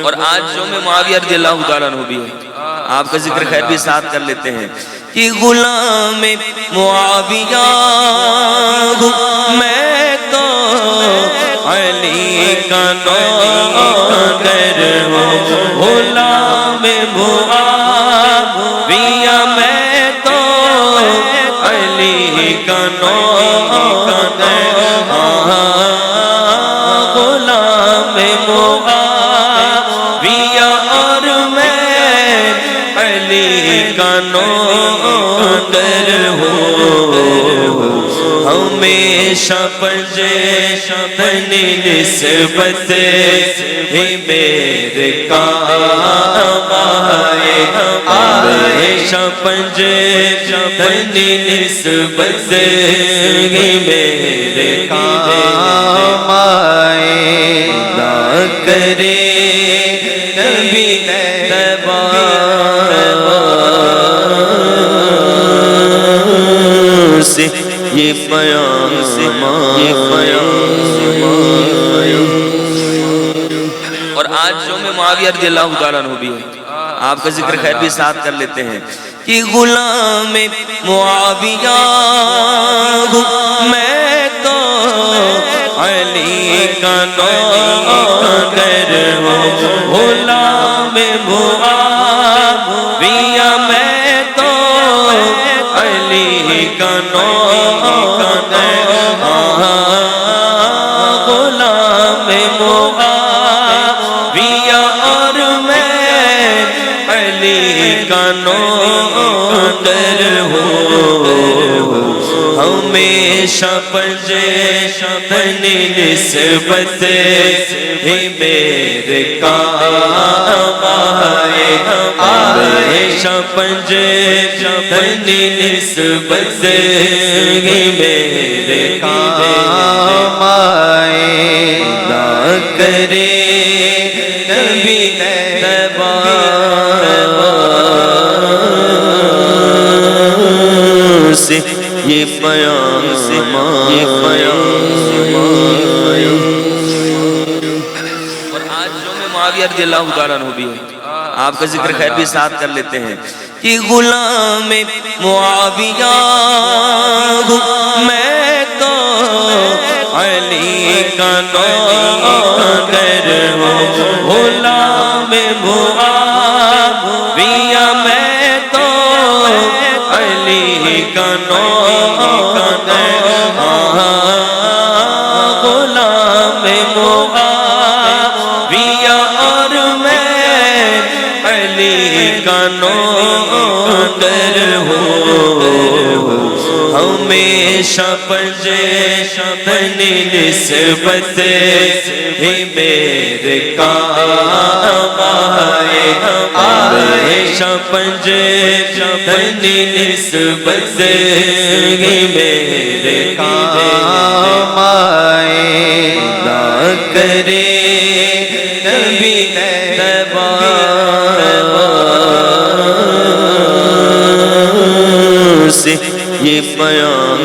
اور آج جو میں معاویہ رضی اللہ تعالیٰ عنہ بھی ہے، آپ کا ذکر خیر بھی ساتھ کر لیتے ہیں کہ غلام معاویہ ہوں میں تو علی کا نوکر ہوں، غلام معاویہ میں تو علی کا نوکر ہوں، غلام معاویہ اور میں علی کا نوکر ہوں، ہمیشہ پنجے بنی نسبت ہی میرے کام آئے، ہمیشہ پنجے بنی نسبت ہی میرے کام آئے، نہ کرے کبھی تباہ سے یہ بیان اور آج جو میں معاویہ رضی اللہ تعالیٰ عنہ بھی ہے، آپ کا ذکر خیر بھی ساتھ کر لیتے ہیں کہ غلام معاویہ ہوں میں تو علی کا نوکر ہوں، غلام معاویہ میں تو علی کا نوکر ہوں، غلام معاویہ اور میں علی کا نوکر ہوں، ہمیشہ پنجے بنی نسبت ہی میرے کام آئے، ہمیشہ پنجے بنی نسبت ہی میرے کام آئے، نہ کرے کبھی تباہ سے یہ بیان اور آج جو میں معاویہ رضی اللہ تعالیٰ عنہ بھی ہے، آپ کا ذکر خیر بھی ساتھ کر لیتے ہیں کہ غلام معاویہ ہوں میں تو علی کا نوکر ہوں، غلام معاویہ میں تو علی کا نوکر ہوں، غلام معاویہ اور میں علی کا نوکر ہوں، ہمیشہ پنجے بنی نسبت ہی میرے کام آئے، ہمیشہ پنجے بنی نسبت ہی میرے کام آئے، نہ کرے کبھی تباہ سے یہ بیان